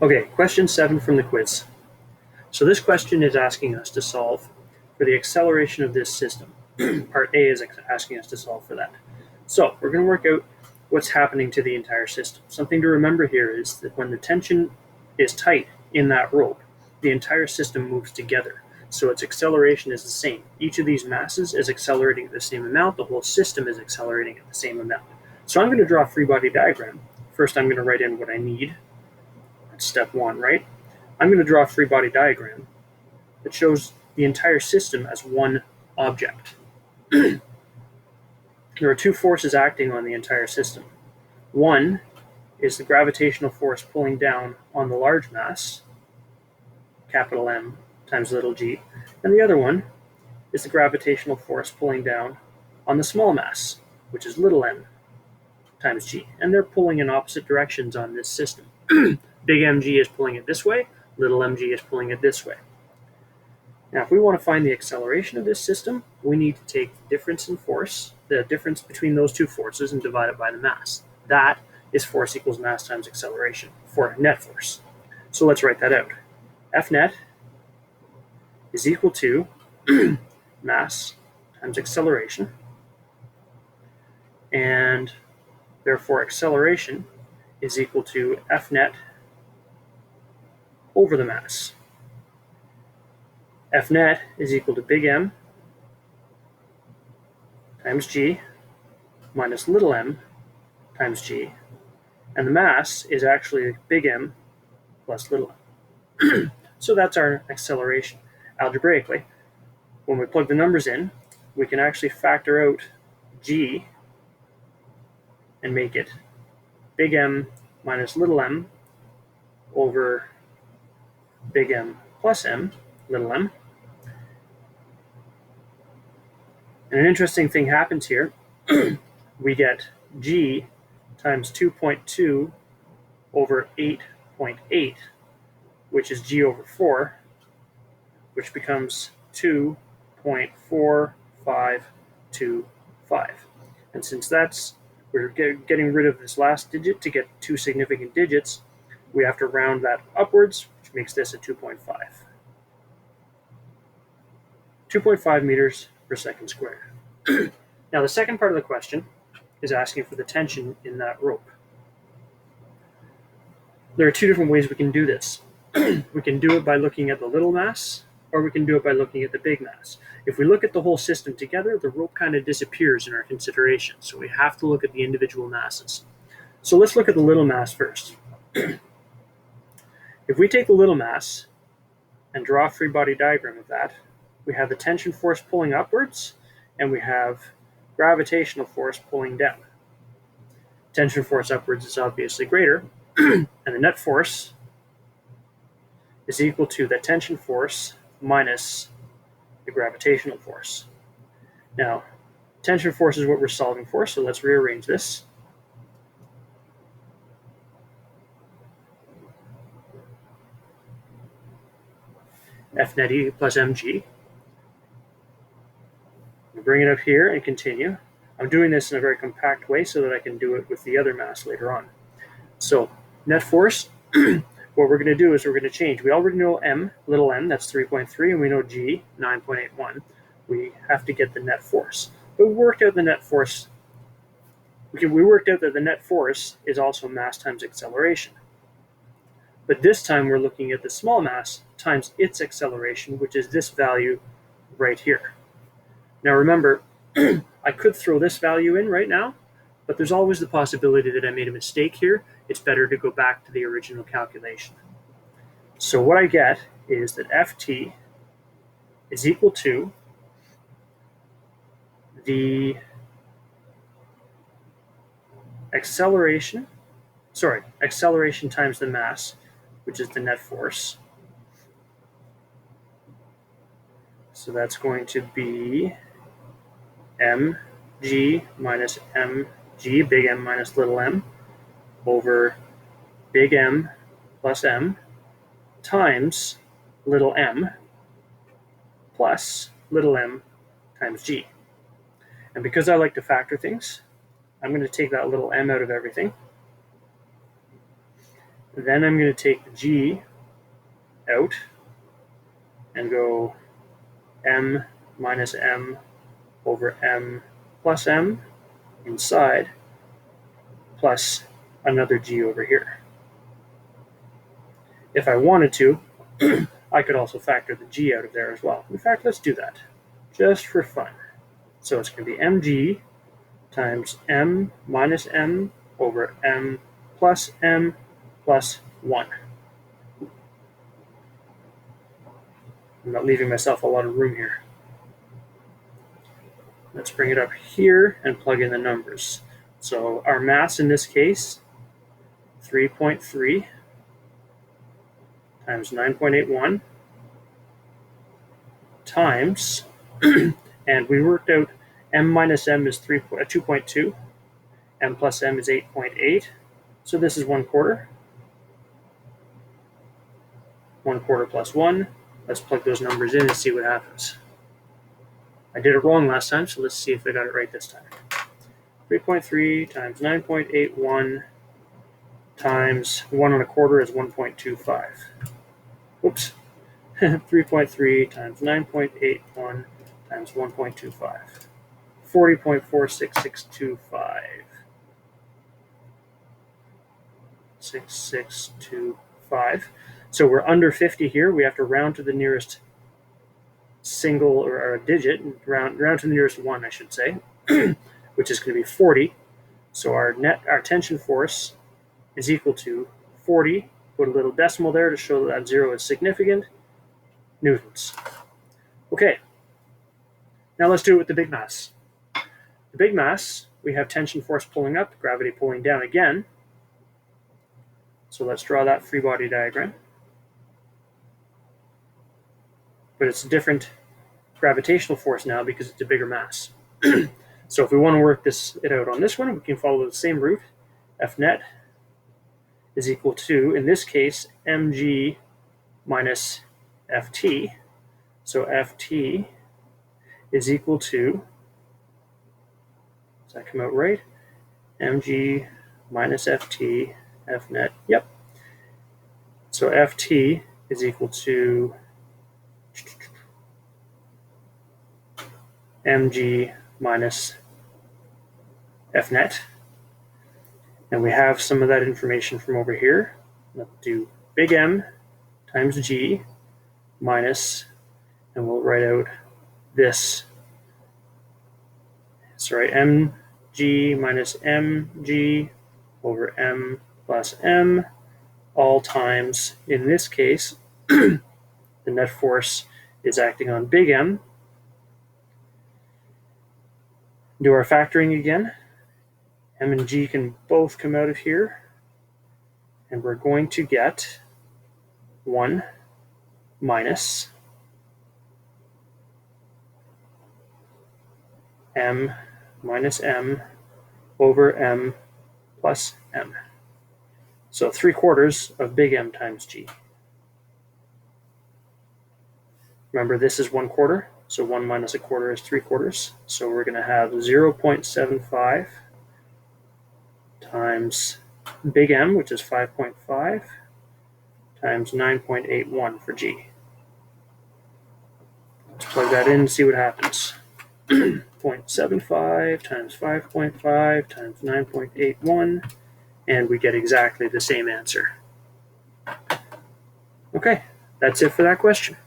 Okay, question 7 from the quiz. So this question is asking us to solve for the acceleration of this system. Part A is asking us to solve for that. So we're going to work out what's happening to the entire system. Something to remember here is that when the tension is tight in that rope, the entire system moves together. So its acceleration is the same. Each of these masses is accelerating at the same amount. The whole system is accelerating at the same amount. So I'm going to draw a free body diagram. First, I'm going to write in what I need. That's step 1, right? I'm going to draw a free body diagram that shows the entire system as one object. There are 2 forces acting on the entire system. One is the gravitational force pulling down on the large mass, capital M times little g, and the other one is the gravitational force pulling down on the small mass, which is little m times g, and they're pulling in opposite directions on this system. Big mg is pulling it this way, little mg is pulling it this way. Now, if we want to find the acceleration of this system, we need to take the difference in force, the difference between those 2 forces, and divide it by the mass. That is force equals mass times acceleration, for net force. So let's write that out. F net is equal to mass times acceleration, and therefore acceleration is equal to F net over the mass. F net is equal to big M times g minus little m times g, and the mass is actually big M plus little m. So that's our acceleration. Algebraically, when we plug the numbers in, we can actually factor out g and make it big M minus little m over big M plus m, little m. And an interesting thing happens here. We get g times 2.2 over 8.8, which is g over 4, which becomes 2.4525. And since we're getting rid of this last digit to get 2 significant digits, we have to round that upwards, which makes this a 2.5. 2.5 meters per second squared. Now, the second part of the question is asking for the tension in that rope. There are 2 different ways we can do this. We can do it by looking at the little mass, or we can do it by looking at the big mass. If we look at the whole system together, the rope kind of disappears in our consideration, so we have to look at the individual masses. So let's look at the little mass first. If we take the little mass and draw a free body diagram of that, we have the tension force pulling upwards, and we have gravitational force pulling down. Tension force upwards is obviously greater, and the net force is equal to the tension force minus the gravitational force. Now, tension force is what we're solving for, so let's rearrange this. F net E plus mg. Bring it up here and continue. I'm doing this in a very compact way so that I can do it with the other mass later on. So net force, what we're going to do is we're going to change. We already know m, little m, that's 3.3, and we know g, 9.81. We have to get the net force. But we worked out the net force. We worked out that the net force is also mass times acceleration. But this time we're looking at the small mass times its acceleration, which is this value right here. Now remember, I could throw this value in right now, but there's always the possibility that I made a mistake here. It's better to go back to the original calculation. So what I get is that Ft is equal to the acceleration times the mass, which is the net force. So that's going to be mg minus mg, big M minus little m, over big M plus m times little m plus little m times g. And because I like to factor things, I'm going to take that little m out of everything. Then I'm going to take the G out and go M minus M over M plus M inside, plus another G over here. If I wanted to, I could also factor the G out of there as well. In fact, let's do that, just for fun. So it's going to be mg times M minus M over M plus 1. I'm not leaving myself a lot of room here. Let's bring it up here and plug in the numbers. So our mass in this case, 3.3 times 9.81 times, and we worked out M minus M is 2.2, M plus M is 8.8, so this is 1/4. 1/4 plus 1. Let's plug those numbers in and see what happens. I did it wrong last time, so let's see if I got it right this time. 3.3 times 9.81 times 1 1/4 is 1.25. Whoops. 3.3 times 9.81 times 1.25. 40.46625. 6625. So we're under 50 here. We have to round to the nearest single or a digit, round to the nearest one, I should say, which is going to be 40. So our tension force is equal to 40. Put a little decimal there to show that 0 is significant. Newtons. Okay. Now let's do it with the big mass. The big mass, we have tension force pulling up, gravity pulling down again. So let's draw that free body diagram. But it's a different gravitational force now because it's a bigger mass. So if we want to work it out on this one, we can follow the same route. F net is equal to, in this case, mg minus ft. So ft is equal to, does that come out right? Mg minus ft, F net, yep. So ft is equal to mg minus F net. And we have some of that information from over here. Let's do big M times G minus, and we'll write out this. Sorry, mg minus mg over m plus m, all times, in this case, the net force is acting on big M. Do our factoring again. M and G can both come out of here, and we're going to get 1 minus M minus M over M plus M. So 3/4 of big M times G. Remember, this is 1/4, so 1 minus 1/4 is 3/4. So we're going to have 0.75 times big M, which is 5.5, times 9.81 for G. Let's plug that in and see what happens. 0.75 times 5.5 times 9.81, and we get exactly the same answer. Okay, that's it for that question.